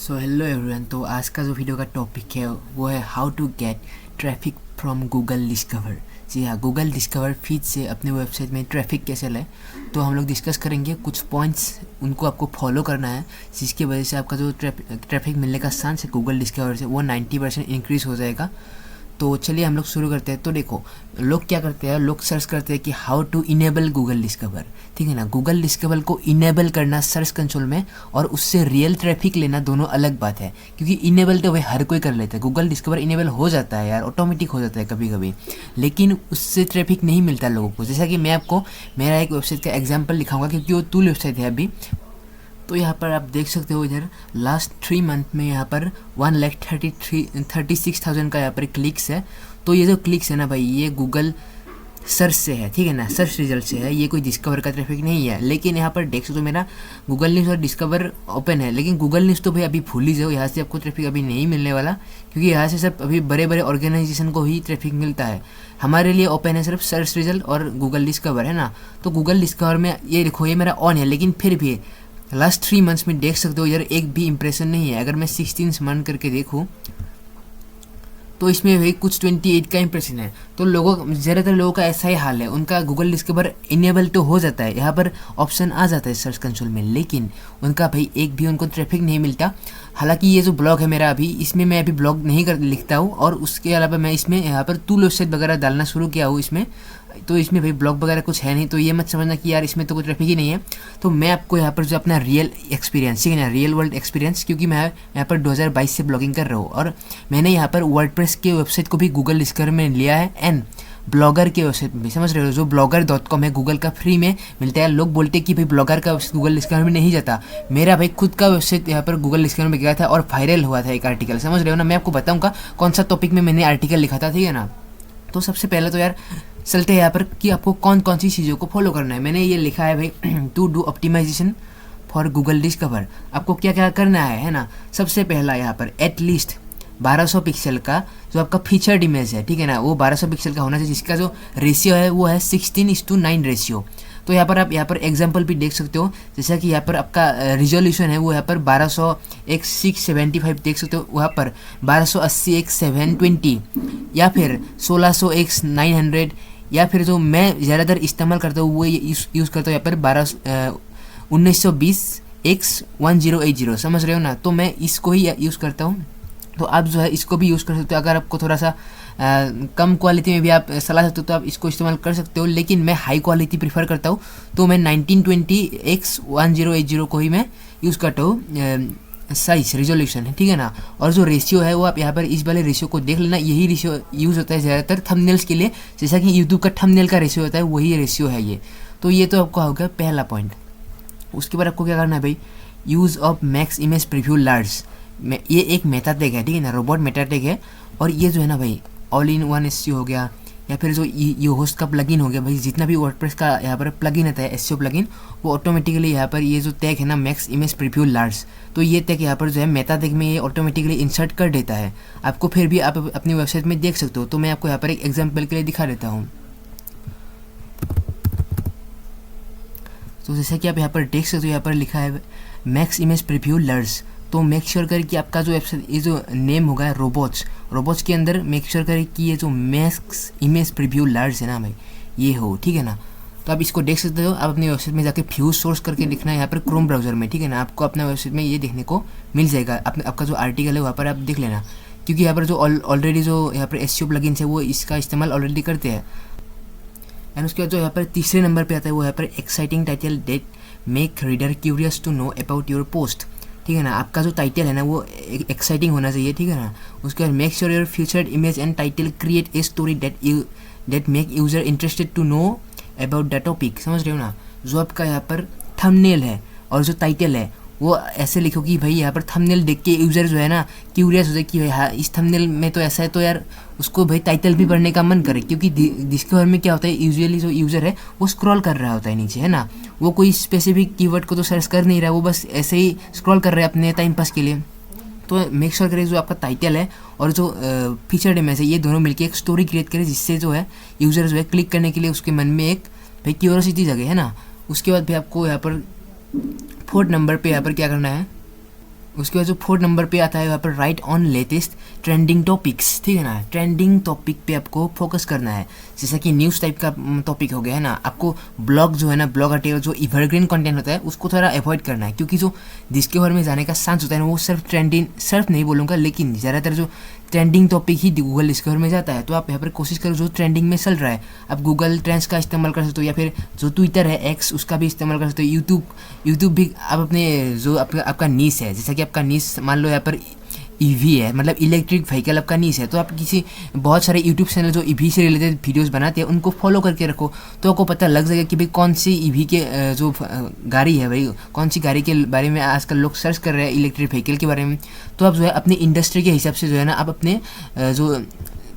So hello everyone. तो आज का जो वीडियो का टॉपिक है वो है how to get traffic from Google Discover. जी हाँ, गूगल डिस्कवर फीड से अपने वेबसाइट में ट्रैफिक कैसे लाए, तो हम लोग डिस्कस करेंगे कुछ पॉइंट्स, उनको आपको फॉलो करना है जिसकी वजह से आपका जो ट्रैफिक मिलने का चांस है गूगल डिस्कवर से वो 90% इंक्रीज़ हो जाएगा। तो चलिए हम लोग शुरू करते हैं। तो देखो, लोग क्या करते हैं, लोग सर्च करते हैं कि how to enable Google Discover, ठीक है ना। गूगल डिस्कवर को इनेबल करना सर्च कंसोल में और उससे रियल ट्रैफिक लेना दोनों अलग बात है, क्योंकि इनेबल तो भाई हर कोई कर लेता है। गूगल डिस्कवर इनेबल हो जाता है यार, ऑटोमेटिक हो जाता है कभी कभी, लेकिन उससे ट्रैफिक नहीं मिलता लोगों को। जैसा कि मैं आपको मेरा एक वेबसाइट का एग्जाम्पल दिखाऊंगा, क्योंकि वो टूल वेबसाइट है अभी। तो यहाँ पर आप देख सकते हो, इधर लास्ट 3 मंथ में यहाँ पर 1,36,000 का यहाँ पर क्लिक्स है। तो ये जो क्लिक्स है ना भाई, ये गूगल सर्च से है, ठीक है ना, सर्च रिजल्ट से है, ये कोई डिस्कवर का ट्रैफिक नहीं है। लेकिन यहाँ पर देख सकते हो मेरा गूगल न्यूज़ और डिस्कवर ओपन है, लेकिन गूगल न्यूज़ तो भाई अभी भूल ही जाओ, यहाँ से आपको ट्रैफिक अभी नहीं मिलने वाला, क्योंकि यहाँ से सिर्फ अभी बड़े बड़े ऑर्गेनाइजेशन को ही ट्रैफिक मिलता है। हमारे लिए ओपन है सिर्फ सर्च रिजल्ट और गूगल डिस्कवर, है ना। तो गूगल डिस्कवर में ये देखो, ये मेरा ऑन है, लेकिन फिर भी लास्ट 3 मंथ्स में देख सकते हो यार एक भी इंप्रेशन नहीं है। अगर मैं 16 मंथ करके देखूँ तो इसमें भाई कुछ 28 का इंप्रेशन है। तो ज़्यादातर लोगों का ऐसा ही हाल है, उनका गूगल डिस्कवर इनेबल तो हो जाता है, यहाँ पर ऑप्शन आ जाता है सर्च कंसोल में, लेकिन उनका भाई एक भी उनको ट्रैफिक नहीं मिलता। हालांकि ये जो ब्लॉग है मेरा अभी, इसमें मैं अभी ब्लॉग नहीं लिखता हूँ, और उसके अलावा मैं इसमें यहाँ पर टूल वेबसाइट वगैरह डालना शुरू किया हूँ इसमें। तो इसमें भाई ब्लॉग वगैरह कुछ है नहीं, तो ये मत समझना कि यार इसमें तो कोई ट्रैफिक ही नहीं है। तो मैं आपको यहाँ पर जो अपना रियल एक्सपीरियंस, ठीक है ना, रियल वर्ल्ड एक्सपीरियंस, क्योंकि मैं यहाँ पर 2022 से ब्लॉगिंग कर रहा हूँ, और मैंने यहाँ पर वर्डप्रेस के वेबसाइट को भी गूगल डिस्कवर में लिया है, एंड ब्लॉगर के वेबसाइट में भी, समझ रहे हो, जो blogger.com है, गूगल का फ्री में मिलता है। लोग बोलते हैं कि भाई ब्लॉगर का गूगल डिस्कवर में नहीं जाता, मेरा भाई खुद का वेबसाइट यहाँ पर गूगल डिस्कवर में गया था और वायरल हुआ था एक आर्टिकल, समझ रहे हो ना। मैं आपको बताऊँगा कौन सा टॉपिक में मैंने आर्टिकल लिखा था, ठीक है ना। तो सबसे पहले तो यार चलते हैं यहाँ पर कि आपको कौन कौन सी चीज़ों को फॉलो करना है। मैंने ये लिखा है भाई to do optimisation for Google Discover. आपको क्या क्या करना है ना। सबसे पहला यहाँ पर एटलीस्ट 1200 पिक्सल का जो आपका फीचर्ड इमेज है, ठीक है ना, वो 1200 पिक्सल का होना चाहिए, जिसका जो रेशियो है वो है 16:9 रेशियो। तो यहाँ पर आप यहाँ पर एग्जांपल भी देख सकते हो, जैसा कि यहाँ पर आपका रिजोल्यूशन है वो यहाँ पर 1200x675 देख सकते हो, वहाँ पर 1280x720, या फिर 1600x900, या फिर जो मैं ज़्यादातर इस्तेमाल करता हूँ वो यूज़ करता हूँ यहाँ पर 1920x1080, समझ रहे हो ना। तो मैं इसको ही यूज़ करता हूँ, तो आप जो है इसको भी यूज़ कर सकते हो। अगर आपको थोड़ा सा कम क्वालिटी में भी आप सलाह सकते हो तो आप इसको इस्तेमाल कर सकते हो, लेकिन मैं हाई क्वालिटी प्रीफर करता हूँ, तो मैं 1920x1080 को ही मैं यूज़ करता हूँ साइज रिजोल्यूशन है, ठीक है ना। और जो रेशियो है वो आप यहाँ पर इस वाले रेशियो को देख लेना, यही रेशियो यूज़ होता है ज़्यादातर थंबनेल्स के लिए, जैसा कि यूट्यूब का थंबनेल का रेशियो होता है वही रेशियो है ये। तो ये तो आपका हो गया पहला पॉइंट। उसके बाद आपको क्या करना है भाई, use of max image preview large. ये एक मेटा टैग है, ठीक है ना, रोबोट मेटा टैग है। और ये जो है ना भाई ऑल इन वन एसईओ हो गया, या फिर जो यो होस्ट का प्लगइन हो गया भाई, जितना भी वर्डप्रेस का यहाँ पर प्लगइन आता है एसईओ प्लगइन, वो ऑटोमेटिकली यहाँ पर ये जो टैग है ना मैक्स इमेज प्रीव्यू लार्ज, तो ये टैग यहाँ पर जो है मेटा टैग में ये ऑटोमेटिकली इंसर्ट कर देता है आपको। फिर भी आप अपनी वेबसाइट में देख सकते हो, तो मैं आपको यहाँ पर एक एग्जाम्पल के लिए दिखा देता हूँ। तो जैसे कि आप यहाँ पर देख सकते हो, यहाँ पर लिखा है मैक्स इमेज प्रीव्यू लार्ज। तो मेक श्योर करें कि आपका जो वेबसाइट ये जो नेम होगा रोबोट्स के अंदर मेक श्योर करें कि ये जो मैक्स इमेज प्रीव्यू लार्ज है ना भाई ये हो, ठीक है ना। तो आप इसको देख सकते हो, आप अपनी वेबसाइट में जाके फ्यूज सोर्स करके लिखना है यहाँ पर क्रोम ब्राउजर में, ठीक है ना। आपको अपना वेबसाइट में ये देखने को मिल जाएगा, आपका जो आर्टिकल है वहाँ पर आप देख लेना, क्योंकि यहाँ पर जो ऑलरेडी जो यहाँ पर एसईओ प्लगइन्स है वो इसका इस्तेमाल ऑलरेडी करते हैं। एंड उसके बाद जो यहाँ पर तीसरे नंबर पे आता है वो यहाँ पर exciting title that make reader curious to know about your post, ठीक है ना। आपका जो टाइटल है ना वो एक्साइटिंग होना चाहिए, ठीक है ना। उसके बाद make sure your featured image and title create a story that make user interested to know about the topic, समझ रहे हो ना। जो आपका यहाँ पर थंबनेल है और जो टाइटल है वो ऐसे लिखो कि भाई यहाँ पर थंबनेल देख के यूज़र जो है ना क्यूरियस हो जाए कि भाई हाँ इस थंबनेल में तो ऐसा है, तो यार उसको भाई टाइटल भी पढ़ने का मन करे। क्योंकि डिस्कवर में क्या होता है, यूजुअली जो यूज़र है वो स्क्रॉल कर रहा होता है नीचे, है ना, वो कोई स्पेसिफिक कीवर्ड को तो सर्च कर नहीं रहा, वो बस ऐसे ही स्क्रॉल कर रहा है अपने टाइम पास के लिए। तो मेक श्योर करें जो आपका टाइटल है और जो फीचर्ड इमेज है ये दोनों मिलकर एक स्टोरी क्रिएट करें, जिससे जो है यूज़र जो है क्लिक करने के लिए उसके मन में एक भाई क्यूरियोसिटी जगे, है ना। उसके बाद भी आपको यहाँ पर 4th नंबर पे यहाँ पर क्या करना है, उसके बाद जो 4 नंबर पे आता है यहाँ पर right on latest trending topics, ठीक है ना। ट्रेंडिंग टॉपिक पे आपको फोकस करना है, जैसा कि न्यूज़ टाइप का टॉपिक हो गया है ना। आपको ब्लॉग जो है ना, ब्लॉग आर्टिकल जो एवरग्रीन कंटेंट होता है उसको थोड़ा अवॉइड करना है, क्योंकि जो जिसके बारे में जाने का चांस होता है ना वो सिर्फ ट्रेंडिंग, सिर्फ नहीं बोलूँगा लेकिन ज़्यादातर जो ट्रेंडिंग टॉपिक ही गूगल डिस्कवर में जाता है। तो आप यहाँ पर कोशिश करो जो ट्रेंडिंग में चल रहा है। आप गूगल ट्रेंड्स का इस्तेमाल कर सकते हो, या फिर जो ट्विटर है एक्स उसका भी इस्तेमाल कर सकते हो। यूट्यूब भी आप अपने जो आपका नीश है, जैसा कि आपका नीश मान लो यहाँ पर ईवी है, मतलब इलेक्ट्रिक व्हीकल आपका नीश है, तो आप किसी बहुत सारे यूट्यूब चैनल जो ईवी से रिलेटेड वीडियोस बनाते हैं उनको फॉलो करके रखो, तो आपको पता लग जाएगा कि भाई कौन सी ईवी के जो गाड़ी है, भाई कौन सी गाड़ी के बारे में आजकल लोग सर्च कर रहे हैं, इलेक्ट्रिक व्हीकल के बारे में। तो आप जो है अपनी इंडस्ट्री के हिसाब से जो है ना, आप अपने जो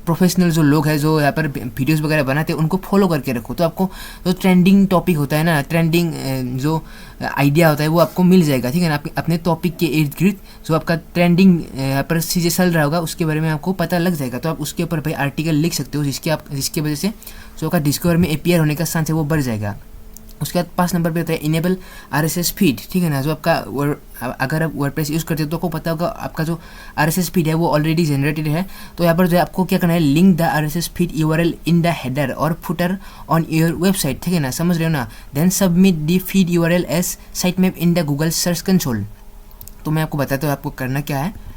प्रोफेशनल जो लोग हैं जो यहाँ पर वीडियोस वगैरह बनाते हैं उनको फॉलो करके रखो, तो आपको जो ट्रेंडिंग टॉपिक होता है ना, ट्रेंडिंग जो आइडिया होता है वो आपको मिल जाएगा, ठीक है ना। अपने टॉपिक के इर्द गिर्द जो आपका ट्रेंडिंग यहाँ पर चीज़ें चल रहा होगा उसके बारे में आपको पता लग जाएगा, तो आप उसके ऊपर भाई आर्टिकल लिख सकते हो, जिसके वजह से जो आपका डिस्कवर में अपीयर होने का चांस है वो बढ़ जाएगा। उसके बाद 5 नंबर पे होता है इनेबल RSS फीड, ठीक है ना। जो आपका अगर आप वर्डप्रेस यूज़ करते हो तो आपको पता होगा आपका जो RSS फीड है वो ऑलरेडी जनरेटेड है। तो यहाँ पर जो है आपको क्या करना है, link the RSS feed URL in the header और फुटर ऑन योर वेबसाइट, ठीक है ना, समझ रहे हो ना। Then submit the feed URL as sitemap in the Google search console. तो मैं आपको बताता हूँ आपको करना क्या है।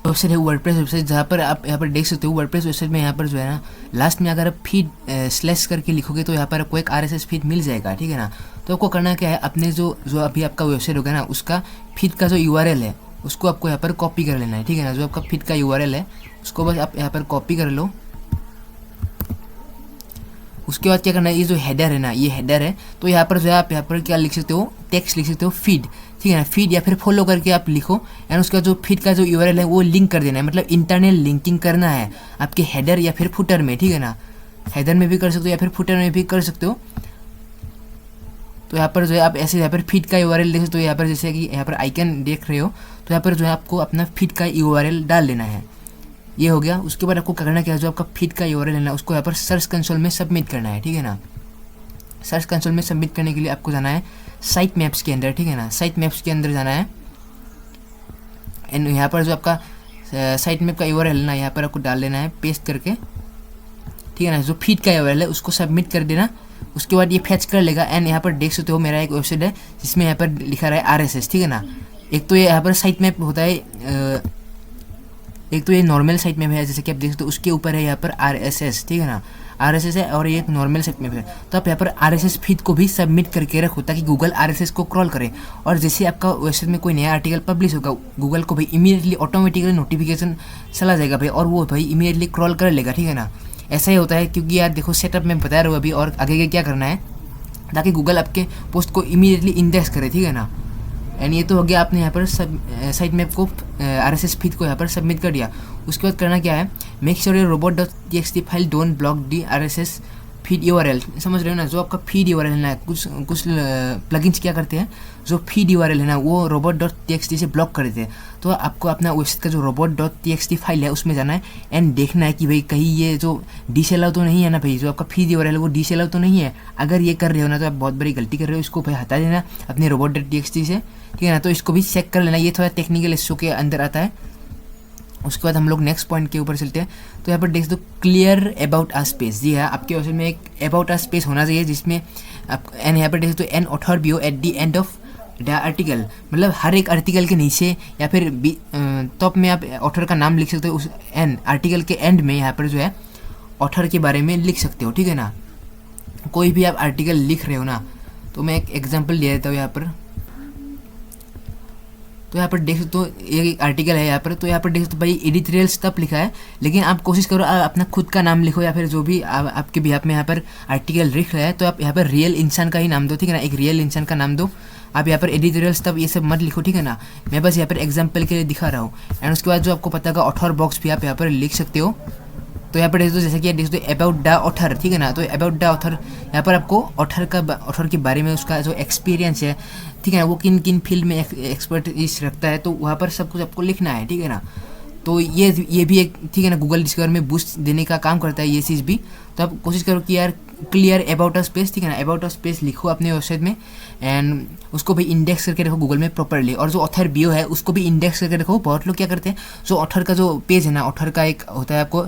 वेबसाइट है वर्डप्रेस वेबसाइट, जहाँ पर आप यहाँ पर देख सकते हो वर्डप्रेस वेबसाइट में यहाँ पर जो है ना लास्ट में अगर आप फीड स्लैश करके लिखोगे तो यहाँ पर आपको एक RSS फीड मिल जाएगा, ठीक है ना। तो आपको करना क्या है, अपने जो अभी आपका वेबसाइट होगा ना उसका फीड का जो URL है उसको आपको यहाँ पर कॉपी कर लेना है, ठीक है ना। जो आपका फीड का URL है उसको बस आप यहाँ पर कॉपी कर लो। उसके बाद क्या करना है, ये जो हेडर है ना, ये हेडर है, तो यहाँ पर जो है आप यहाँ पर क्या लिख सकते हो, टेक्स्ट लिख सकते हो फीड, ठीक है ना। फीड या फिर फॉलो करके आप लिखो, एंड उसका जो फीड का जो URL है वो लिंक कर देना है, मतलब इंटरनल लिंकिंग करना है आपके हेडर या फिर फुटर में, ठीक है ना। हेडर में भी कर सकते हो या फिर फुटर में भी कर सकते हो। तो यहाँ पर जो है आप ऐसे यहाँ पर फीड का URL देख सकते हो, यहाँ पर जैसे कि यहाँ पर आइकन देख रहे हो, तो यहाँ पर जो है आपको अपना फीड का URL डाल देना है। ये हो गया। उसके बाद आपको करना क्या है, जो आपका फीड का URL है ना उसको यहाँ पर सर्च कंसोल में सबमिट करना है, ठीक है ना। सर्च कंसोल में सबमिट करने के लिए आपको जाना है साइट मैप्स के अंदर, ठीक है ना। साइट मैप्स के अंदर जाना है, एंड यहाँ पर जो आपका साइट मैप का URL है ना यहाँ पर आपको डाल देना है पेस्ट करके, ठीक है ना। जो फीड का URL है उसको सबमिट कर देना। उसके बाद ये फैच कर लेगा, एंड यहाँ पर देख सकते हो मेरा एक वेबसाइट है जिसमें यहाँ पर लिखा रहा है RSS, ठीक है ना। एक तो ये यहाँ पर साइट मैप होता है, एक तो ये नॉर्मल साइट मैप है जैसे कि आप देख सकते हो, उसके ऊपर है यहाँ पर RSS, ठीक है ना। RSS है और ये एक नॉर्मल साइट मैप है, तो आप यहाँ पर RSS फीड को भी सबमिट करके रखो ताकि गूगल RSS को क्रॉल करे, और जैसे आपका वेबसाइट में कोई नया आर्टिकल पब्लिश होगा गूगल को भाई इमीडिएटली ऑटोमेटिकली नोटिफिकेशन चला जाएगा भाई, और वो भाई इमीडिएटली क्रॉल कर लेगा, ठीक है ना। ऐसा ही होता है, क्योंकि यार देखो सेटअप में बता रहा हूँ अभी, और आगे क्या करना है ताकि गूगल आपके पोस्ट को इमीडिएटली इंडेक्स करे, ठीक है ना। एंड ये तो हो गया, आपने यहाँ पर सब साइट मैप को RSS फीड को यहाँ पर सबमिट कर दिया। उसके बाद करना क्या है, make sure your robot.txt file don't block the RSS feed URL, समझ रहे हो ना। जो आपका फीड URL है ना, कुछ प्लगइन्स क्या करते हैं, जो फीड URL है ना वो robot.txt से ब्लॉक कर देते हैं। तो आपको अपना वेबसाइट का जो robot.txt फाइल है उसमें जाना है, एंड देखना है कि भाई कहीं ये जो डिसअलाउ तो नहीं है ना भाई, जो आपका फीड URL है वो डिसअलाउ तो नहीं है। अगर ये कर रहे हो ना तो आप बहुत बड़ी गलती कर रहे हो, इसको भाई हटा देना अपने robot.txt से, ठीक है ना। तो इसको भी चेक कर लेना, ये थोड़ा टेक्निकल इशू के अंदर आता है। उसके बाद हम लोग नेक्स्ट पॉइंट के ऊपर चलते हैं। तो यहाँ पर देख दो क्लियर अबाउट अ स्पेस, जी हाँ आपके वेबसाइट में एक अबाउट अ स्पेस होना चाहिए जिसमें आप, एंड यहाँ पर देख दो एन ऑथर बियो at the end of the article, मतलब हर एक आर्टिकल के नीचे या फिर टॉप में आप ऑथर का नाम लिख सकते हो, उस एंड आर्टिकल के एंड में यहाँ पर जो है ऑथर के बारे में लिख सकते हो, ठीक है ना। कोई भी आप आर्टिकल लिख रहे हो ना, तो मैं एक एग्जाम्पल दे देता हूँ यहाँ पर। तो यहाँ पर देख सकते हो एक आर्टिकल है यहाँ पर, तो यहाँ पर देख सकते हो भाई एडिटोरियल स्टफ लिखा है, लेकिन आप कोशिश करो अपना खुद का नाम लिखो, या फिर जो भी आपके बिहाफ में यहाँ पर आर्टिकल लिख रहा है तो आप यहाँ पर रियल इंसान का ही नाम दो, ठीक है ना। एक रियल इंसान का नाम दो, आप यहाँ पर एडिटोरियल स्टफ ये सब मत लिखो, ठीक है ना। मैं बस यहाँ पर एग्जाम्पल के लिए दिखा रहा हूँ। एंड उसके बाद जो आपको पता होगा ऑथर बॉक्स भी आप यहाँ पर लिख सकते हो। तो यहाँ पर देख दो जैसे कि देख दो अबाउट द ऑथर, ठीक है ना। तो अबाउट द ऑथर यहाँ पर आपको ऑथर के बारे में उसका जो एक्सपीरियंस है, ठीक है ना, वो किन किन फील्ड में एक्सपर्टीज रखता है, तो वहाँ पर सब कुछ आपको लिखना है, ठीक है ना। तो ये भी एक, ठीक है ना, गूगल डिस्कवर में बूस्ट देने का काम करता है ये चीज़ भी। तो आप कोशिश करो कि यार क्लियर अबाउट अ स्पेस, ठीक है ना, अबाउट अ स्पेस लिखो अपने वेबसाइट में एंड उसको भी इंडेक्स करके रखो गूगल में प्रॉपरली। और जो ऑथर बियो है उसको भी इंडेक्स करके रखो। बहुत लोग क्या करते हैं, जो ऑथर का जो पेज है ना, ऑथर का एक होता है आपको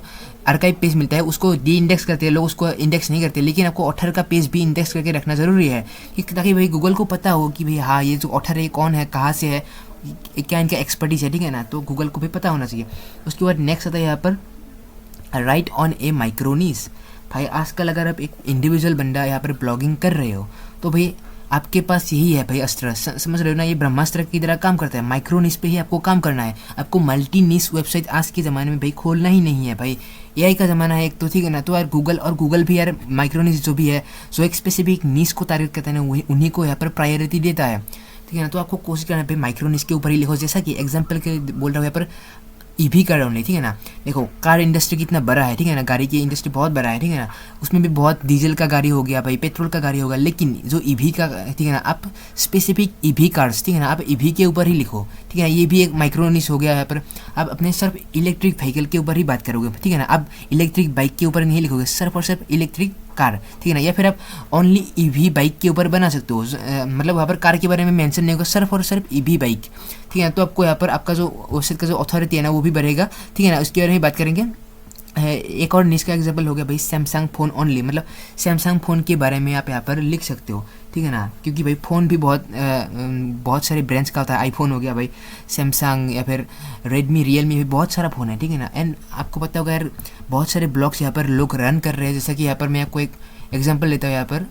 आर्काइव पेज मिलता है, उसको डी इंडेक्स करते हैं लोग, उसको इंडेक्स नहीं करते। लेकिन आपको ऑथर का पेज भी इंडेक्स करके रखना ज़रूरी है कि ताकि भाई गूगल को पता हो कि भाई हाँ ये जो ऑथर है कौन है, कहाँ से है, क्या इनका एक्सपर्टीज है, ठीक है ना, तो गूगल को भी पता होना चाहिए। उसके बाद नेक्स्ट आता है यहाँ पर राइट ऑन ए माइक्रोनीस। भाई आजकल अगर आप एक इंडिविजुअल बंदा यहाँ पर ब्लॉगिंग कर रहे हो तो भाई आपके पास यही है भाई अस्त्र, समझ रहे हो ना, ये ब्रह्मास्त्र की तरह काम करता है। माइक्रो निश पे ही आपको काम करना है, आपको मल्टी निश वेबसाइट आज के ज़माने में भाई खोलना ही नहीं है भाई। एआई का ज़माना है एक तो, ठीक है ना, तो यार गूगल भी यार माइक्रो निश जो भी है, जो एक स्पेसिफिक निश को टारगेट करता है ना, वही उन्हीं को यहाँ पर प्रायोरिटी देता है, ठीक है ना। तो आपको कोशिश करना है भाई माइक्रो निश के ऊपर ही लिखो। जैसा कि एग्जाम्पल के बोल रहा हूँ यहाँ पर ईवी कार ओनली, ठीक है ना। देखो कार इंडस्ट्री कितना बड़ा है, ठीक है ना, गाड़ी की इंडस्ट्री बहुत बड़ा है, ठीक है ना। उसमें भी बहुत डीजल का गाड़ी हो गया भाई, पेट्रोल का गाड़ी होगा, लेकिन जो ईवी का, ठीक है ना, आप स्पेसिफिक ईवी कार्स, ठीक है ना, आप ईवी के ऊपर ही लिखो, ठीक है ना। ये भी एक माइक्रोनिश हो गया यहाँ पर। आप अपने सिर्फ इलेक्ट्रिक व्हीकल के ऊपर ही बात करोगे, ठीक है ना। आप इलेक्ट्रिक बाइक के ऊपर नहीं लिखोगे, सिर्फ और सिर्फ इलेक्ट्रिक कार, ठीक है ना। या फिर आप ओनली ईवी बाइक के ऊपर बना सकते हो, मतलब वहाँ पर कार के बारे में मेंशन नहीं होगा, सिर्फ और सिर्फ ईवी बाइक, ठीक है ना। तो आपको यहाँ पर आपका जो वेबसाइट का जो अथॉरिटी है ना वो भी बढ़ेगा, ठीक है ना। उसके बारे में बात करेंगे। एक और निश का एग्जांपल हो गया भाई सैमसंग फ़ोन ओनली, मतलब सैमसंग फ़ोन के बारे में आप यहाँ पर लिख सकते हो, ठीक है ना। क्योंकि भाई फ़ोन भी बहुत सारे ब्रांड्स का होता है, आईफोन हो गया भाई, सैमसंग, या फिर रेडमी, रियलमी, भी बहुत सारा फ़ोन है, ठीक है ना। एंड आपको पता होगा यार बहुत सारे ब्लॉग्स यहाँ पर लोग रन कर रहे हैं। जैसा कि यहाँ पर मैं आपको एक एग्जाम्पल लेता हूँ। यहाँ पर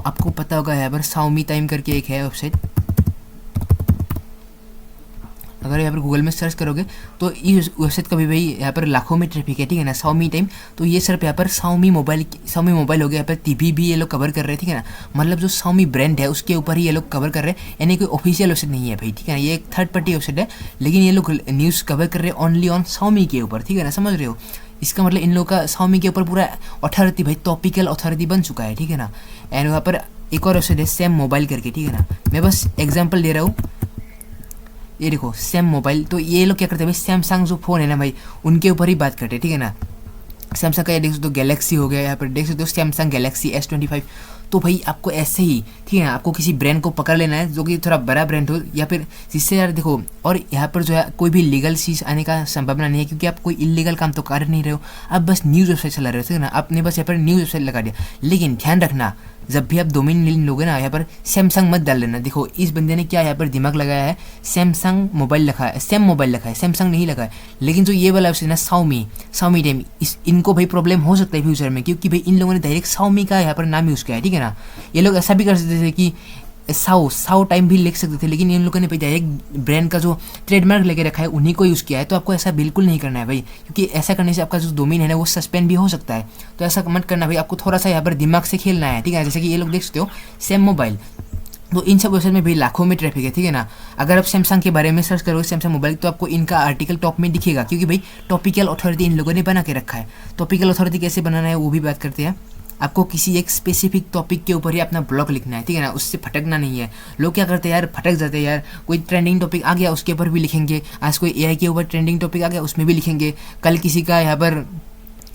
आपको पता होगा यहाँ पर Xiaomi टाइम करके एक है वेबसाइट, अगर यहाँ पर गूगल में सर्च करोगे तो इस वेबसाइट का भी भाई यहाँ पर लाखों में ट्रैफिक है, ठीक है ना, Xiaomi टाइम। तो ये सिर्फ यहाँ पर Xiaomi मोबाइल हो गया, यहाँ पर टीवी भी ये लोग कवर कर रहे हैं, ठीक है ना। मतलब जो Xiaomi ब्रांड है उसके ऊपर ही ये लोग कवर कर रहे हैं, यानी कोई ऑफिशियल वेबसाइट नहीं है भाई, ठीक है ना। ये एक थर्ड पार्टी वेबसाइट है, लेकिन ये लोग न्यूज़ कवर कर रहे हैं ओनली ऑन Xiaomi के ऊपर, ठीक है ना, समझ रहे हो। इसका मतलब इन लोगों का Xiaomi के ऊपर पूरा अथॉरिटी भाई, टॉपिकल अथॉरिटी बन चुका है, ठीक है ना। एंड वहाँ पर एक और वेबसाइट है सैम मोबाइल करके, ठीक है ना। मैं बस एग्जांपल दे रहा हूँ, ये देखो सैम मोबाइल। तो ये लोग क्या करते हैं भाई, सैमसंग जो फ़ोन है ना भाई उनके ऊपर ही बात करते हैं, ठीक है ना। सैमसंग का ये देख सकते हो गैलेक्सी हो गया, यहाँ पर देख सकते हो सैमसंग गैलेक्सी S25। तो भाई आपको ऐसे ही, ठीक है ना, आपको किसी ब्रांड को पकड़ लेना है जो कि थोड़ा बड़ा ब्रांड हो, या फिर जिससे यार देखो, और यहाँ पर जो है कोई भी लीगल चीज़ आने का संभावना नहीं है, क्योंकि आप कोई इलीगल काम तो कर नहीं रहे हो, आप बस न्यूज़ वेबसाइट चला रहे हो, ठीक है ना। आपने बस यहाँ पर न्यूज़ वेबसाइट लगा दिया, लेकिन ध्यान रखना जब भी आप डोमेन नेम लोगे ना, यहाँ पर सैमसंग मत डाल लेना। देखो इस बंदे ने क्या यहाँ पर दिमाग लगाया है, सैमसंग मोबाइल लिखा है, सैम मोबाइल लिखा है, सैमसंग नहीं लगा है। लेकिन जो ये वाला वेबसाइट ना Xiaomi टाइम, इनको भाई प्रॉब्लम हो सकता है फ्यूचर में, क्योंकि भाई इन लोगों ने डायरेक्ट Xiaomi का यहाँ पर नाम यूज़ किया है, ठीक है ना। ये लोग ऐसा भी कर सकते थे कि साउ टाइम भी लिख सकते थे, लेकिन इन लोगों ने भाई डायरेक्ट ब्रांड का जो ट्रेडमार्क लेके रखा है उन्हीं को यूज़ किया है। तो आपको ऐसा बिल्कुल नहीं करना है भाई, क्योंकि ऐसा करने से आपका जो डोमेन है ना वो सस्पेंड भी हो सकता है। तो ऐसा मत करना भाई, आपको थोड़ा सा यहाँ पर दिमाग से खेलना है, ठीक है। जैसे कि ये लोग देख सकते हो सैम मोबाइल, तो इन सब वेबसाइट में भी लाखों में ट्रैफिक है, ठीक है ना। अगर आप सैमसंग के बारे में सर्च करोगे सैमसंग मोबाइल, तो आपको इनका आर्टिकल टॉप में दिखेगा, क्योंकि भाई टॉपिकल अथॉरिटी इन लोगों ने बना के रखा है। टॉपिकल अथॉरिटी कैसे बनाना है वो भी बात करते हैं। आपको किसी एक स्पेसिफिक टॉपिक के ऊपर ही अपना ब्लॉग लिखना है, ठीक है ना, उससे भटकना नहीं है। लोग क्या करते हैं यार, भटक जाते हैं यार, कोई ट्रेंडिंग टॉपिक आ गया उसके ऊपर भी लिखेंगे, आज कोई एआई के ऊपर ट्रेंडिंग टॉपिक आ गया उसमें भी लिखेंगे, कल किसी का यहाँ पर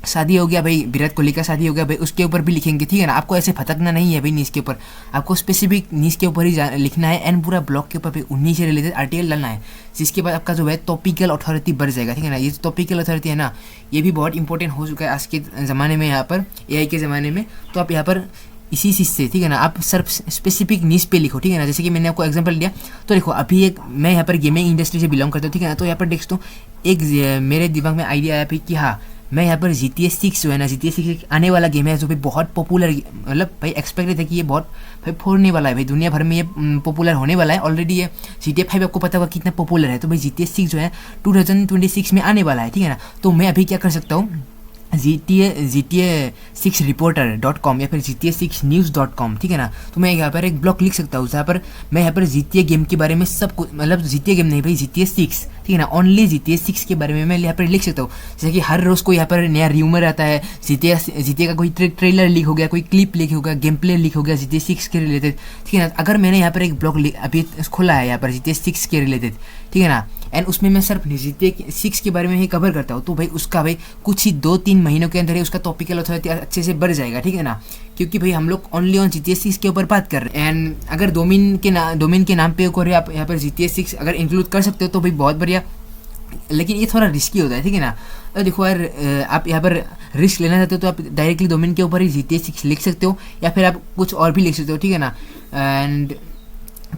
शादी हो गया भाई, विराट कोहली का शादी हो गया भाई, उसके ऊपर भी लिखेंगे, ठीक है ना। आपको ऐसे भटकना नहीं है भाई न्यूज़ के ऊपर, आपको स्पेसिफिक न्यूज़ के ऊपर ही लिखना है, एंड पूरा ब्लॉग के ऊपर भी उन्हीं से रिलेटेड आर्टिकल डालना है, जिसके बाद आपका जो है टॉपिकल अथॉरिटी बढ़ जाएगा, ठीक है ना। ये टॉपिकल अथॉरिटी है ना, ये भी बहुत इंपॉर्टेंट हो चुका है आज के ज़माने में, यहाँ पर एआई के ज़माने में। तो आप यहाँ पर इसी चीज़ से, ठीक है ना, आप सिर्फ स्पेसिफिक नीश पे लिखो, ठीक है ना। जैसे कि मैंने आपको एग्जांपल दिया, तो देखो अभी एक मैं यहाँ पर गेमिंग इंडस्ट्री से बिलोंग करता हूँ, ठीक है ना। तो यहाँ पर देखता हूँ एक मेरे दिमाग में आइडिया आया कि हाँ मैं यहाँ पर GTA 6 जो है ना, GTA 6 आने वाला गेम है जो भी बहुत पॉपुलर, मतलब भाई एक्सपेक्टेड है कि ये बहुत भाई फोड़ने वाला है भाई, दुनिया भर में ये पॉपुलर होने वाला है। ऑलरेडी ये GTA 5 आपको पता होगा कितना पॉपुलर है, तो भाई GTA 6 जो है 2026 में आने वाला है, ठीक है ना। तो मैं अभी क्या कर सकता हूँ, GTA6reporter.com या फिर GTA6news.com, ठीक है ना। तो मैं यहाँ पर एक ब्लॉग लिख सकता हूँ जहाँ पर मैं यहाँ पर GTA गेम के बारे में सब कुछ, मतलब GTA गेम नहीं भाई, GTA6, ठीक है ना, ओनली GTA6 के बारे में मैं यहाँ पर लिख सकता हूँ। जैसे कि हर रोज़ कोई यहाँ पर नया र्यूमर आता है, GTA का कोई ट्रेलर लीक हो गया, कोई क्लिप लीक हो गया, गेम प्ले लीक हो गया GTA6 के रिलेटेड, ठीक है ना। अगर मैंने यहाँ पर एक ब्लॉग अभी खोला है यहाँ पर GTA6 के रिलेटेड, ठीक है ना, एंड उसमें मैं सिर्फ GTA6 के बारे में ही कवर करता हूँ, तो भाई उसका भाई कुछ ही 2-3 महीनों के अंदर ही उसका टॉपिकल अथॉरिटी अच्छे से बढ़ जाएगा, ठीक है ना। क्योंकि भाई हम लोग ओनली ऑन GTA6 के ऊपर बात कर रहे हैं। एंड अगर डोमेन के नाम पे अगर आप यहाँ पर GTA6 अगर इंक्लूड कर सकते हो तो भाई बहुत बढ़िया, लेकिन ये थोड़ा रिस्की होता है, ठीक है ना। तो देखो यार, आप यहाँ पर रिस्क लेना चाहते हो तो आप डायरेक्टली डोमेन के ऊपर ही GTA6 लिख सकते हो, या फिर आप कुछ और भी लिख सकते हो, ठीक है ना। एंड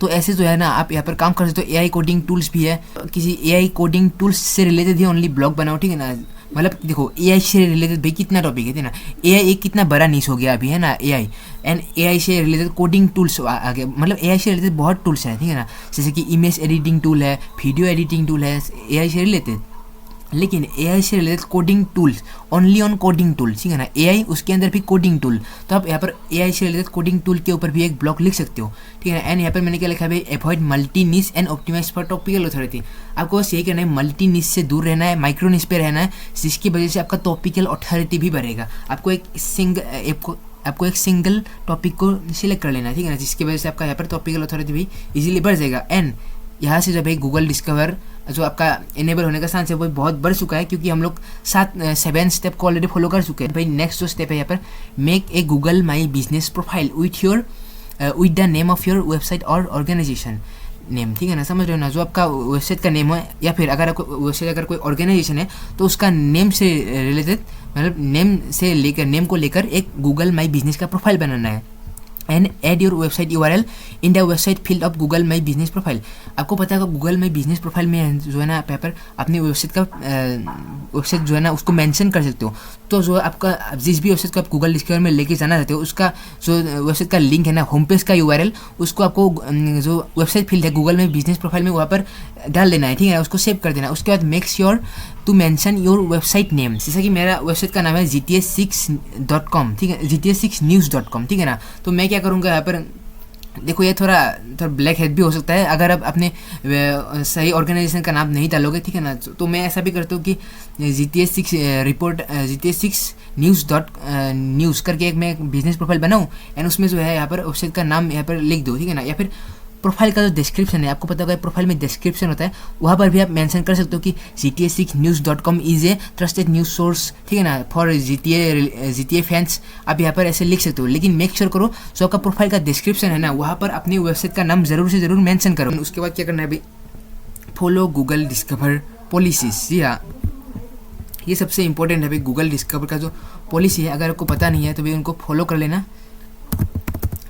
तो ऐसे जो है ना आप यहाँ पर काम कर सकते हो। AI कोडिंग टूल्स भी है, किसी AI कोडिंग टूल्स से रिलेटेड ही ओनली ब्लॉग बनाओ, ठीक है ना। मतलब देखो AI से रिलेटेड भाई कितना टॉपिक है ना, AI एक कितना बड़ा नीश हो गया अभी, है ना AI। एंड AI से रिलेटेड कोडिंग टूल्स आ गए, मतलब AI से रिलेटेड बहुत टूल्स हैं, ठीक है ना। जैसे कि इमेज एडिटिंग टूल है, वीडियो एडिटिंग टूल है AI से रिलेटेड। लेकिन AI से related coding tools, only on coding tool, ठीक है ना। AI उसके अंदर भी कोडिंग टूल, तो आप यहाँ पर AI से रिलेटेड कोडिंग टूल के ऊपर भी एक ब्लॉग लिख सकते हो, ठीक है ना। एंड यहाँ पर मैंने क्या लिखा है भाई, avoid multi niche and optimise for topical authority. आपको बस यही करना है, मल्टी निश से दूर रहना है, माइक्रो निश पे रहना है, जिसकी वजह से आपका टॉपिकल अथॉरिटी भी बढ़ेगा। आपको एक सिंगल टॉपिक को सिलेक्ट कर लेना है, ठीक है ना, जिसकी वजह से आपका यहाँ पर टॉपिकल अथॉरिटी भी इजीली बढ़ जाएगा। एंड यहाँ से जब भाई गूगल डिस्कवर जो आपका इनेबल होने का चांस है वो बहुत बढ़ चुका है, क्योंकि हम लोग 7 स्टेप को ऑलरेडी फॉलो कर चुके हैं। भाई नेक्स्ट जो स्टेप है यहाँ पर, make a Google My Business profile with the name of your website और ऑर्गेनाइजेशन नेम, ठीक है ना। समझ रहे हो ना, जो आपका वेबसाइट का नेम है, या फिर अगर वेबसाइट अगर कोई ऑर्गेनाइजेशन है तो उसका नेम से रिलेटेड, मतलब नेम को लेकर एक गूगल माई बिजनेस का प्रोफाइल बनाना है। And add your website URL in the website field of Google My Business profile. आपको पता है गूगल माई बिजनेस प्रोफाइल में जो है ना आप यहाँ पर अपनी वेबसाइट जो है ना उसको मेंशन कर सकते हो। तो जो आपका जिस भी वेबसाइट को आप गूगल डिस्कवर में लेके जाना चाहते हो, उसका जो वेबसाइट का लिंक है ना, होम पेज का URL, उसको आपको जो वेबसाइट फील्ड है गूगल माई बिजनेस प्रोफाइल में वहाँ पर डाल देना है, ठीक है, उसको सेव कर देना है। उसके बाद make sure to mention your website name. जैसा कि मेरा वेबसाइट का नाम है GTA6.com, ठीक है, GTA6news.com, ठीक है ना। तो मैं क्या करूँगा यहाँ पर, देखो ये थोड़ा ब्लैक हेड भी हो सकता है अगर आप अपने सही ऑर्गेनाइजेशन का नाम नहीं डालोगे, ठीक है ना। तो मैं ऐसा भी करता हूँ कि GTA6news करके एक मैं बिजनेस प्रोफाइल बनाऊँ, एंड उसमें जो है यहाँ पर वेबसाइट का नाम यहाँ पर लिख दो, ठीक है ना। या फिर प्रोफाइल का जो डिस्क्रिप्शन है, आपको पता होगा प्रोफाइल में डिस्क्रिप्शन होता है, वहाँ पर भी आप मेंशन कर सकते हो कि GTA6news.com is a trusted news source, ठीक है ना, फॉर GTA फैंस। आप यहाँ पर ऐसे लिख सकते हो, लेकिन मेक श्योर करो जो आपका प्रोफाइल का डिस्क्रिप्शन है ना, वहाँ पर अपनी वेबसाइट का नाम ज़रूर से ज़रूर मेंशन करो। उसके बाद क्या करना है भाई, फॉलो गूगल डिस्कवर पॉलिसीज। जी हाँ, ये सबसे इंपॉर्टेंट है भाई, गूगल डिस्कवर का जो पॉलिसी है, अगर आपको पता नहीं है तो भाई उनको फॉलो कर लेना,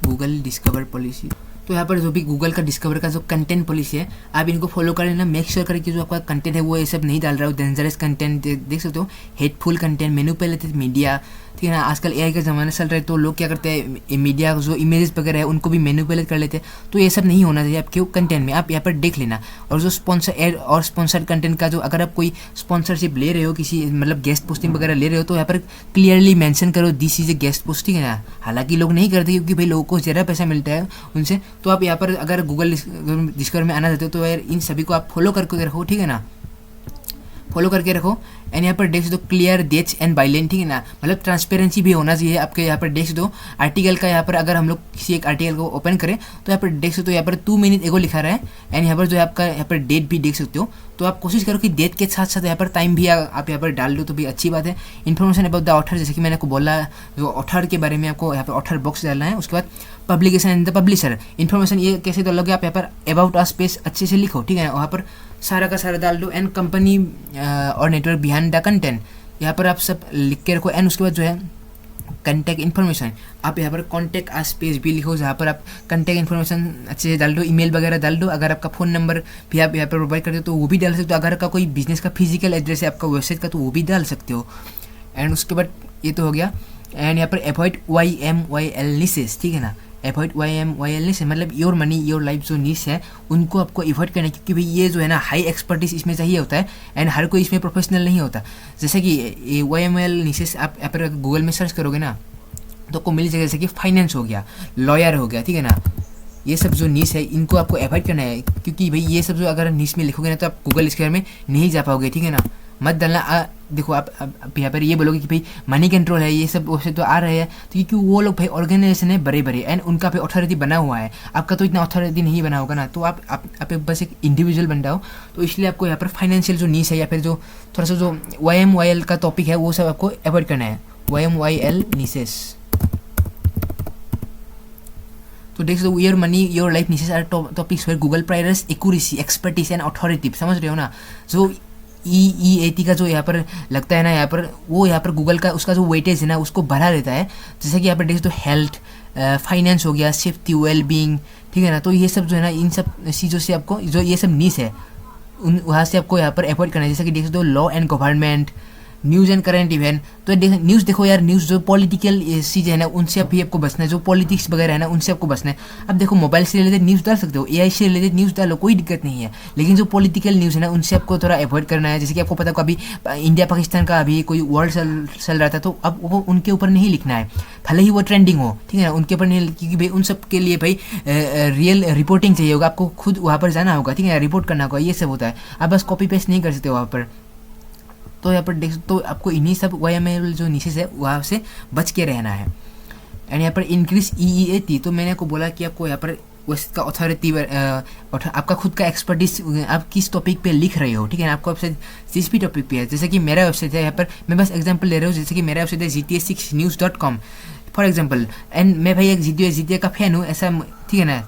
गूगल डिस्कवर पॉलिसी। तो यहाँ पर जो भी गूगल का डिस्कवर का जो कंटेंट पॉलिसी है, आप इनको फॉलो कर लेना। मेक श्योर करें कि जो आपका कंटेंट है वो ये सब नहीं डाल रहा हो, डेंजरस कंटेंट देख सकते हो, हेटफुल कंटेंट, मैनिपुलेटेड मीडिया, ठीक है ना। आजकल AI का ज़माना चल रहा है, तो लोग क्या करते हैं, मीडिया जो इमेजेस वगैरह है उनको भी मैनिपुलेट कर लेते हैं। तो ये सब नहीं होना चाहिए आपके कंटेंट में, आप यहाँ पर देख लेना। और जो स्पॉन्सर एड और स्पॉन्सर्ड कंटेंट का जो, अगर आप कोई स्पॉन्सरशिप ले रहे हो, किसी मतलब गेस्ट पोस्टिंग वगैरह ले रहे हो, तो यहाँ पर क्लियरली मेंशन करो this is a guest post, ठीक है ना। हालांकि लोग नहीं करते क्योंकि भाई लोगों को ज़्यादा पैसा मिलता है उनसे। तो आप यहाँ पर अगर गूगल डिस्कवर में आना चाहते हो तो यार इन सभी को आप फॉलो करके रखो, ठीक है ना, फॉलो करके रखो। एंड यहाँ पर देख दो क्लियर डेट्स एंड बाइलाइन, ठीक है ना, मतलब ट्रांसपेरेंसी भी होना चाहिए आपके। यहाँ पर देख दो आर्टिकल का, यहाँ पर अगर हम लोग किसी एक आर्टिकल को ओपन करें तो यहाँ पर देख सकते हो, यहाँ पर 2 मिनट एगो लिखा रहा है। एंड यहाँ पर जो है आपका यहाँ पर डेट भी देख सकते हो। तो आप कोशिश करो कि डेट के साथ साथ यहाँ पर टाइम भी आप यहाँ पर डाल दो, तो भी अच्छी बात है। इन्फॉर्मेशन अबाउट द ऑथर, जैसे कि मैंने आपको बोला, जो ऑथर के बारे में आपको यहाँ पर ऑथर बॉक्स डालना है। उसके बाद publication and the publisher information, ये कैसे डालोगे आप, यहाँ पर अबाउट अ स्पेस अच्छे से लिखो, ठीक है ना, वहाँ पर सारा का सारा डाल दो। एंड कंपनी और नेटवर्क बिहाइंड द कंटेंट, यहाँ पर आप सब लिख के रखो। एंड उसके बाद जो है कॉन्टैक्ट इन्फॉर्मेशन, आप यहाँ पर कॉन्टैक्ट आ स्पेस भी लिखो, जहाँ पर आप कॉन्टैक्ट इन्फॉर्मेशन अच्छे से डाल दो, ईमेल वगैरह डाल दो। अगर आपका फ़ोन नंबर भी आप यहाँ पर प्रोवाइड करते हो तो वो भी डाल सकते हो। अगर आपका कोई बिजनेस का फिजिकल एड्रेस है आपका वेबसाइट का, तो वो भी डाल सकते हो। एंड उसके बाद ये तो हो गया। एंड यहाँ पर अवॉइड YMYL निशेस, ठीक है ना, अवॉइड YMYL से मतलब योर मनी योर लाइफ जो नीश है उनको आपको अवॉइड करना है, क्योंकि भाई ये जो है ना हाई एक्सपर्टीज इसमें चाहिए होता है एंड हर कोई इसमें प्रोफेशनल नहीं होता। जैसे कि YML नीशेस आप अगर गूगल में सर्च करोगे ना तो आपको मिल जाएगा, जैसे कि फाइनेंस हो गया, लॉयर हो गया, ठीक है ना, ये सब जो नीश है इनको आपको अवॉइड करना है, क्योंकि भाई ये सब जो अगर नीश में लिखोगे ना तो आप गूगल स्क्वायर में नहीं जा पाओगे, ठीक है ना, मत डालना। देखो आप यहाँ पर ये बोलोगे कि भाई मनी कंट्रोल है, ये सब वेबसाइट तो आ रहे हैं, तो क्योंकि वो लोग भाई ऑर्गेनाइजेशन है बड़े बड़े एंड उनका भाई अथॉरिटी बना हुआ है, आपका तो इतना अथॉरिटी नहीं बना होगा ना, तो आप बस एक इंडिविजुअल बन जाओ। तो इसलिए आपको यहाँ पर फाइनेंशियल जो नीश है या फिर जो थोड़ा सा जो YMYL का टॉपिक है वो सब आपको अवॉइड करना है, YMYL नीसेस। तो देख सकते your money your life niches are topics where Google prioritise accuracy expertise and authority, समझ रहे हो ना। जो EEAT का जो यहाँ पर लगता है ना, यहाँ पर वो यहाँ पर गूगल का उसका जो वेटेज है ना उसको बढ़ा देता है। जैसे कि यहाँ पर देख तो हेल्थ, फाइनेंस हो गया, सेफ्टी, वेल बीइंग, ठीक है ना, तो ये सब जो है ना इन सब चीज़ों से आपको जो ये सब नीश है उन वहाँ से आपको यहाँ पर अवॉइड करना है। जैसे कि देख सकते हो law and government, news and current event, तो न्यूज़ देखो यार, न्यूज़ जो पॉलिटिकल चीज़ है ना उनसे भी आपको बचना है, जो पॉलिटिक्स वगैरह है ना उनसे आपको बचना है। अब देखो मोबाइल से रिलेटेड न्यूज़ डाल सकते हो, AI से रिलेटेड न्यूज़ डालो, कोई दिक्कत नहीं है, लेकिन जो पॉलिटिकल न्यूज़ है ना उनसे आपको थोड़ा अवॉइड करना है। जैसे कि आपको पता है अभी इंडिया पाकिस्तान का अभी कोई वर्ल्ड चल रहा था, तो अब वो उनके ऊपर नहीं लिखना है, भले ही वो ट्रेंडिंग हो, ठीक है ना, उनके ऊपर नहीं, क्योंकि भाई उन सब के लिए भाई रियल रिपोर्टिंग चाहिए होगा, आपको खुद वहाँ पर जाना होगा, ठीक है, रिपोर्ट करना होगा, ये सब होता है, आप बस कॉपी पेस्ट नहीं कर सकते वहाँ पर। तो यहाँ पर देख तो आपको इन्हीं सब YML जो नीशेस है वहाँ से बच के रहना है। एंड यहाँ पर इंक्रीज EEAT, तो मैंने आपको बोला कि आपको यहाँ पर वेबसाइट का अथॉरिटी आपका खुद का एक्सपर्टीज, आप किस टॉपिक पे लिख रहे हो, ठीक है ना, आपको वेबसाइट जिस भी टॉपिक पे है, जैसे कि मेरा वेबसाइट है, यहाँ पर मैं बस एग्जांपल ले रहा हूँ, जैसे कि मेरा वेबसाइट है GTA6news.com फॉर एग्जांपल, एंड मैं भाई एक GTA का फैन हूँ ऐसा, ठीक है ना,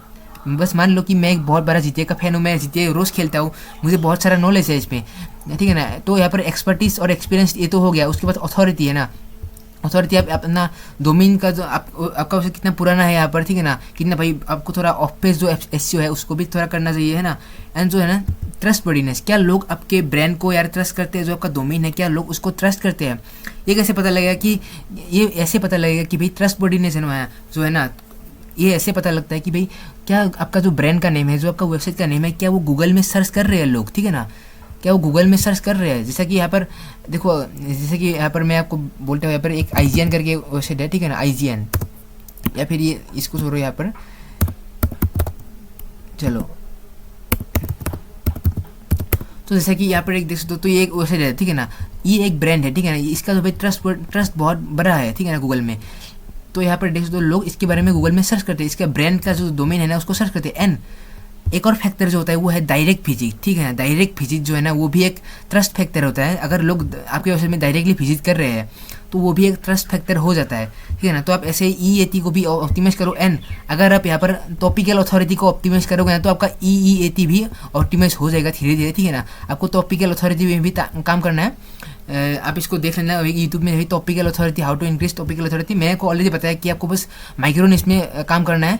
बस मान लो कि मैं एक बहुत बड़ा GTA का फैन हूँ, मैं GTA रोज़ खेलता हूँ, मुझे बहुत सारा नॉलेज है इसमें, ठीक है ना, तो यहाँ पर एक्सपर्टीज और एक्सपीरियंस ये तो हो गया, उसके बाद अथॉरिटी है ना, अथॉरिटी आप अपना डोमेन का जो आपका उसे कितना पुराना है यहाँ पर, ठीक है ना, कितना भाई आपको थोड़ा ऑफ पेज जो SEO है उसको भी थोड़ा करना चाहिए, है ना। एंड जो है ना ट्रस्ट वर्दीनेस, क्या लोग आपके ब्रांड को यार ट्रस्ट करते हैं, जो आपका डोमेन है क्या लोग उसको ट्रस्ट करते हैं, ये कैसे पता लगेगा कि ये ऐसे पता लगेगा कि भाई ट्रस्ट वर्दीनेस है ना जो है ना, ये ऐसे पता लगता है कि भाई क्या आपका जो ब्रांड का नेम है, जो आपका वेबसाइट का नेम है, क्या वो गूगल में सर्च कर रहे हैं लोग, ठीक है ना, क्या वो गूगल में सर्च कर रहे हैं। जैसा कि यहाँ पर देखो, जैसे कि यहाँ पर मैं आपको बोलता हूँ, यहाँ पर एक IGN करके वेबसाइट है, ठीक है ना, IGN, या फिर ये इसको छोड़ो यहाँ पर, चलो, तो जैसा कि यहाँ पर एक देख सकते हो, तो ये एक वेबसाइट है, ठीक है ना, ये एक ब्रांड है, ठीक है ना, इसका जो भाई ट्रस्ट बहुत बड़ा है, ठीक है ना, गूगल में। तो यहाँ पर देख सकते हो लोग इसके बारे में गूगल में सर्च करते हैं, इसका ब्रांड का जो डोमेन है ना उसको सर्च करते हैं। एंड एक और फैक्टर जो होता है वो है डायरेक्ट विजिट, ठीक है ना, डायरेक्ट विजिट जो है ना वो भी एक ट्रस्ट फैक्टर होता है। अगर लोग आपके वेबसाइट में डायरेक्टली विजिट कर रहे हैं तो वो भी एक ट्रस्ट फैक्टर हो जाता है, ठीक है ना। तो आप ऐसे EEAT को भी ऑप्टिमाइज करो, एंड अगर आप यहाँ पर टॉपिकल अथॉरिटी को ऑप्टिमाइज करोगे ना तो आपका EEAT भी ऑप्टिमाइज हो जाएगा धीरे धीरे, ठीक है ना। आपको टॉपिकल अथॉरिटी में भी काम करना है, आप इसको देख लेना यूट्यूब में, topical authority, how to increase topical authority. मैंने को ऑलरेडी बताया कि आपको बस माइक्रोनिश में काम करना है,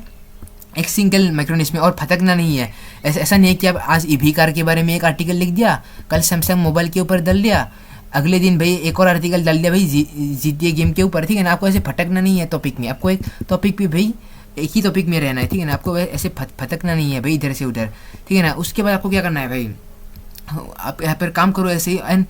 एक सिंगल माइक्रोनिश में, और फटकना नहीं है। ऐसा नहीं है कि आप आज EV कार के बारे में एक आर्टिकल लिख दिया, कल सैमसंग मोबाइल के ऊपर डाल दिया, अगले दिन भाई एक और आर्टिकल डाल दिया भाई GTA गेम के ऊपर, ठीक है ना। आपको ऐसे फटकना नहीं है टॉपिक में, आपको एक टॉपिक पे भाई एक ही टॉपिक में रहना है, ठीक है ना। आपको ऐसे फटकना नहीं है भाई इधर से उधर, ठीक है ना। उसके बाद आपको क्या करना है भाई, आप यहाँ पर काम करो ऐसे ही, एंड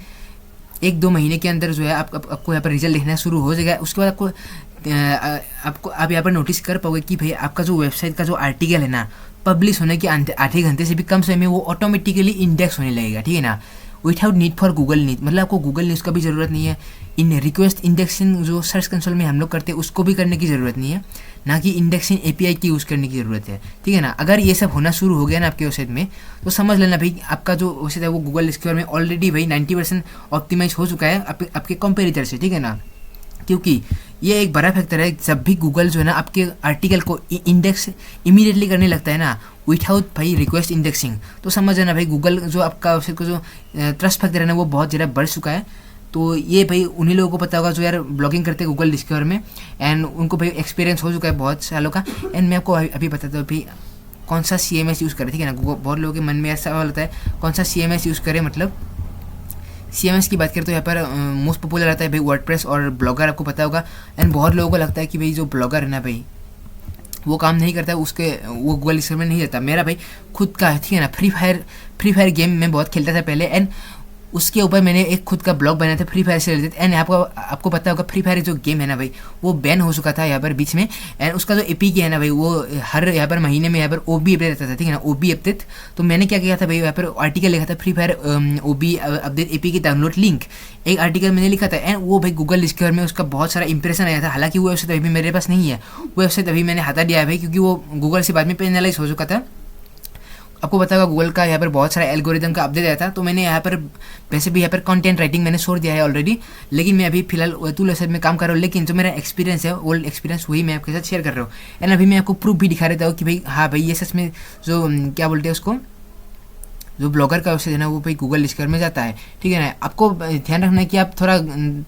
1-2 महीने के अंदर जो है आपको यहाँ पर रिजल्ट दिखना शुरू हो जाएगा। उसके बाद आपको आप यहाँ पर नोटिस कर पाओगे कि भाई आपका जो वेबसाइट का जो आर्टिकल है ना पब्लिश होने के आधे घंटे से भी कम समय में वो ऑटोमेटिकली इंडेक्स होने लगेगा, ठीक है ना, without need for Google news. मतलब आपको गूगल न्यूज़ का भी ज़रूरत नहीं है, इन रिक्वेस्ट इंडेक्सिंग जो सर्च कंसोल में हम लोग करते हैं उसको भी करने की ज़रूरत नहीं है, ना कि इंडेक्सिंग API की यूज़ करने की ज़रूरत है, ठीक है ना। अगर ये सब होना शुरू हो गया ना आपके वेबसाइट में तो समझ लेना भाई आपका जो वेबसाइट है वो गूगल स्क्वायर में ऑलरेडी भाई 90% ऑप्टिमाइज हो चुका है आपके कंपेरेटर से, ठीक है ना। क्योंकि ये एक बड़ा फैक्टर है, जब भी गूगल जो है ना आपके आर्टिकल को इंडेक्स इमीडिएटली करने लगता है ना विदाउट भाई रिक्वेस्ट इंडेक्सिंग, तो समझ लेना भाई गूगल जो आपका वेबसाइट को जो ट्रस्ट फैक्टर है ना वो बहुत ज़्यादा बढ़ चुका है। तो ये भाई उन्हीं लोगों को पता होगा जो यार ब्लॉगिंग करते हैं गूगल डिस्कवर में, एंड उनको भाई एक्सपीरियंस हो चुका है बहुत सालों का। एंड मैं आपको अभी बताता हूँ भाई कौन सा CMS यूज़ करें, ठीक है ना। बहुत लोगों के मन में ऐसा सवाल होता है कौन सा CMS यूज़ करें। मतलब CMS की बात करें तो यहाँ पर मोस्ट पॉपुलर आता है भाई वर्डप्रेस और ब्लॉगर, आपको पता होगा। एंड बहुत लोगों को लगता है कि भाई जो ब्लॉगर है ना भाई वो काम नहीं करता, उसके वो गूगल डिस्कवर में नहीं रहता। मेरा भाई खुद का है, ठीक है ना, फ्री फायर गेम मैं बहुत खेलता था पहले, एंड उसके ऊपर मैंने एक खुद का ब्लॉग बनाया था फ्री फायर से रिलेटेड। एंड आपको पता होगा फ्री फायर जो गेम है ना भाई, वो बैन हो चुका था यहाँ पर बीच में। एंड उसका जो एपीके है ना भाई, वो हर यहाँ पर महीने में यहाँ पर ओबी अपडेट रहता था, ठीक है ना, ओबी अपडेट। तो मैंने क्या किया था भाई, यहाँ पर आर्टिकल लिखा था फ्री फायर ओबी अपडेट एपीके डाउनलोड लिंक, एक आर्टिकल मैंने लिखा था। एंड वो भाई गूगल डिस्कवर में उसका बहुत सारा इंप्रेशन आया था। हालांकि वो वेबसाइट अभी मेरे पास नहीं है, वो वेबसाइट अभी मैंने हटा दिया है भाई, क्योंकि वो गूगल से बाद में पेनलाइज हो चुका था। आपको पता होगा गूगल का यहाँ पर बहुत सारा एल्गोरिदम का अपडेट आया था। तो मैंने यहाँ पर वैसे भी यहाँ पर कंटेंट राइटिंग मैंने छोड़ दिया है ऑलरेडी, लेकिन मैं अभी फिलहाल टूल वेबसाइट में काम कर रहा हूँ। लेकिन जो मेरा एक्सपीरियंस है, ओल्ड एक्सपीरियंस, वही मैं आपके साथ शेयर कर रहा हूँ। एंड अभी मैं आपको प्रूफ भी दिखा देता हूँ कि भाई हाँ भाई, ये सच में जो क्या बोलते हैं उसको, जो ब्लॉगर का वेबसाइट है ना, वो भाई गूगल डिस्कवर में जाता है, ठीक है ना। आपको ध्यान रखना है कि आप थोड़ा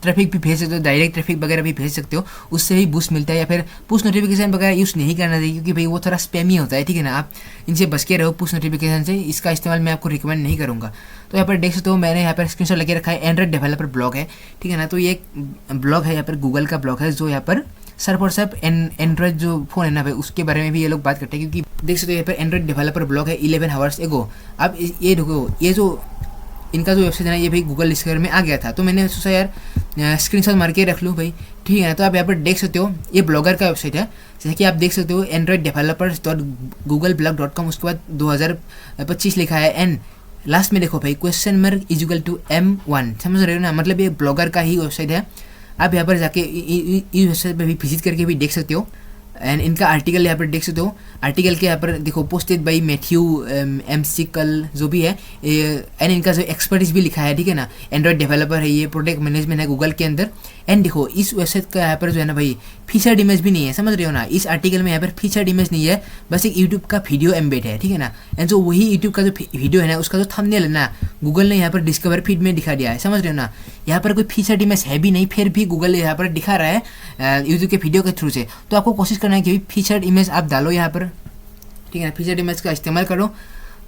ट्रैफिक भी भेज सकते हो, डायरेक्ट ट्रैफिक वगैरह भी भेज सकते हो, उससे भी बूस्ट मिलता है। या फिर पुश नोटिफिकेशन वगैरह यूज़ नहीं करना चाहिए, क्योंकि भाई वो थोड़ा स्पैमी होता है, ठीक है ना। आप इनसे बच के रहो पुश नोटिफिकेशन से, इसका इस्तेमाल मैं आपको रिकमेंड नहीं करूँगा। तो यहाँ पर देख सकते हो, मैंने यहाँ पर स्क्रीनशॉट लगे रखा है, एंड्रॉइड डेवलपर ब्लॉग है, ठीक है ना। तो ये एक ब्लॉग है यहाँ पर, गूगल का ब्लॉग है, जो यहाँ पर सिर्फ और सिर्फ एंड्रॉइड जो फ़ोन है ना भाई, उसके बारे में भी ये लोग बात करते हैं। क्योंकि देख सकते हो यहाँ पर एंड्रॉइड डेवलपर ब्लॉग है 11 आवर्स एगो। अब ये देखो, ये जो इनका जो वेबसाइट है ना, ये भाई गूगल डिस्कवर में आ गया था। तो मैंने सोचा यार स्क्रीनशॉट मार के रख लूँ भाई, ठीक है ना। तो आप यहाँ पर देख सकते हो, ये ब्लॉगर का वेबसाइट है, जैसे कि आप देख सकते हो एंड्रॉइड डेवलपर्स .googleblog.com, उसके बाद 2025 लिखा है। एंड लास्ट में देखो भाई $M1, समझ रहे हो ना, मतलब ये ब्लॉगर का ही वेबसाइट है। आप यहाँ पर जाके इस वेबसाइट पर भी विजिट करके भी देख सकते हो। एंड इनका आर्टिकल यहाँ पर देख सकते हो, आर्टिकल के यहाँ पर देखो posted by Matthew M Sickle जो भी है। एंड इनका जो एक्सपर्टीज भी लिखा है, ठीक है ना, एंड्रॉइड डेवलपर है, ये प्रोडक्ट मैनेजमेंट है गूगल के अंदर। एंड देखो इस वेबसाइट का यहाँ पर जो है ना भाई, फीचर्ड इमेज भी नहीं है, समझ रहे हो ना। इस आर्टिकल में यहाँ पर फीचर्ड इमेज नहीं है, बस एक यूट्यूब का वीडियो एम्बेड है, ठीक है ना। एंड जो वही यूट्यूब का जो वीडियो है ना, उसका जो थंबनेल है ना, गूगल ने यहाँ पर डिस्कवर फीड में दिखा दिया है, समझ रहे हो ना। यहाँ पर कोई फीचर्ड इमेज है भी नहीं, फिर भी गूगल यहाँ पर दिखा रहा है यूट्यूब के वीडियो के थ्रू से। तो आपको कोशिश करना है कि फीचर्ड इमेज आप डालो यहाँ पर, ठीक है ना, फीचर्ड इमेज का इस्तेमाल करो,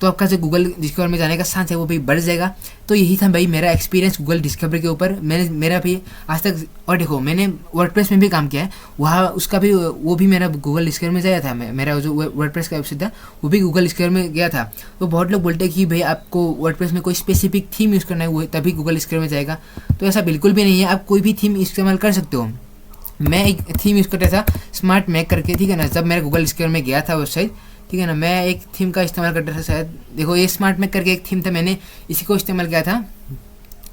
तो आपका जो गूगल डिस्कवर में जाने का चांस है वो भी बढ़ जाएगा। तो यही था भाई मेरा एक्सपीरियंस गूगल डिस्कवर के ऊपर। मेरा भी आज तक, और देखो मैंने वर्डप्रेस में भी काम किया है, वहाँ उसका भी वो भी मेरा गूगल डिस्कवर में गया था। मेरा जो वर्डप्रेस का वेबसाइट था वो भी गूगल डिस्कवर में गया था। तो बहुत लोग बोलते हैं कि भाई आपको वर्डप्रेस में कोई स्पेसिफिक थीम यूज़ करना है, वो तभी गूगल डिस्कवर में जाएगा। तो ऐसा बिल्कुल भी नहीं है, आप कोई भी थीम इस्तेमाल कर सकते हो। मैं एक थीम यूज़ करता था स्मार्ट मैक करके, ठीक है ना, जब मेरा गूगल डिस्कवर में गया था वेबसाइट, ठीक है ना। मैं एक थीम का इस्तेमाल करता था शायद, देखो ये स्मार्ट मैक करके एक थीम था, मैंने इसी को इस्तेमाल किया था।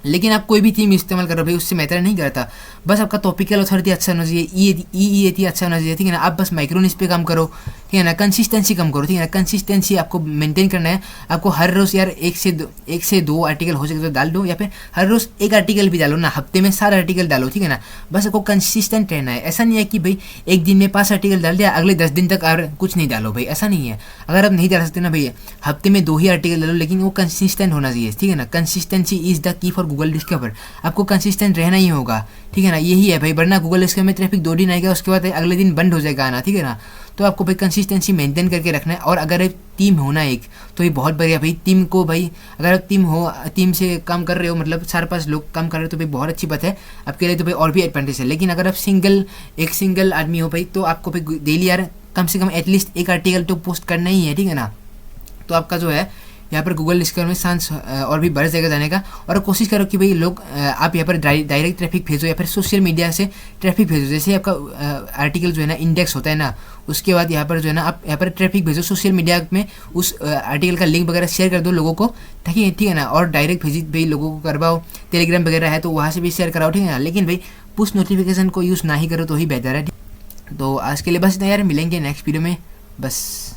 लेकिन आप कोई भी थीम इस्तेमाल करो भाई, उससे मैटर नहीं करता, बस आपका टॉपिकल अथॉरिटी अच्छा होना चाहिए, ई अच्छा होना चाहिए, ठीक है ना। आप बस माइक्रोनिश पे काम करो, ठीक है ना, कंसिस्टेंसी कम करो, ठीक है ना। कंसिस्टेंसी आपको मेंटेन करना है। आपको हर रोज़ यार एक से दो आर्टिकल हो सके तो डाल दो, या फिर हर रोज़ एक आर्टिकल भी डालो ना, हफ्ते में 7 आर्टिकल डालो, ठीक है ना। बस आपको कंसिस्टेंट रहना है। ऐसा नहीं है कि भाई एक दिन में 5 आर्टिकल डाल दिया, अगले 10 दिन तक और कुछ नहीं डालो भाई, ऐसा नहीं है। अगर आप नहीं डाल सकते ना भैया, हफ्ते में 2 ही आर्टिकल डालो, लेकिन वो कंसिस्टेंट होना चाहिए, ठीक है ना। Consistency is the key for Google Discover. आपको कंसिस्टेंट रहना ही होगा, ठीक है ना, यही है भाई। वरना गूगल डिस्कवर में ट्रैफिक 2 दिन आएगा, उसके बाद अगले दिन बंद हो जाएगा आना, ठीक है ना। तो आपको भाई कंसिस्टेंसी मेंटेन करके रखना है। और अगर टीम होना एक, तो ये बहुत बढ़िया भाई। टीम को भाई, अगर आप टीम से काम कर रहे हो, मतलब 4-5 लोग काम कर रहे हो, तो भाई बहुत अच्छी बात है आपके लिए, तो भाई और भी एडवांटेज है। लेकिन अगर आप सिंगल आदमी हो भाई, तो आपको भाई डेली यार कम से कम एटलीस्ट एक आर्टिकल तो पोस्ट करना ही है, ठीक है ना। तो आपका जो है यहाँ पर गूगल डिस्कवर में चांस और भी बढ़ जाएगा जाने का। और कोशिश करो कि भाई लोग आप यहाँ पर डायरेक्ट ट्रैफिक भेजो, या फिर सोशल मीडिया से ट्रैफिक भेजो। जैसे आपका आर्टिकल जो है ना इंडेक्स होता है ना, उसके बाद यहाँ पर जो है ना आप यहाँ पर ट्रैफिक भेजो सोशल मीडिया में, उस आर्टिकल का लिंक वगैरह शेयर कर दो लोगों को, ताकि ठीक है ना। और डायरेक्ट विजिट भाई लोगों को करवाओ, टेलीग्राम वगैरह है तो वहाँ से भी शेयर कराओ, ठीक है ना। लेकिन भाई पुश नोटिफिकेशन को यूज़ ना ही करो तो ही बेहतर है। तो आज के लिए बस इतना यार, मिलेंगे नेक्स्ट वीडियो में, बस।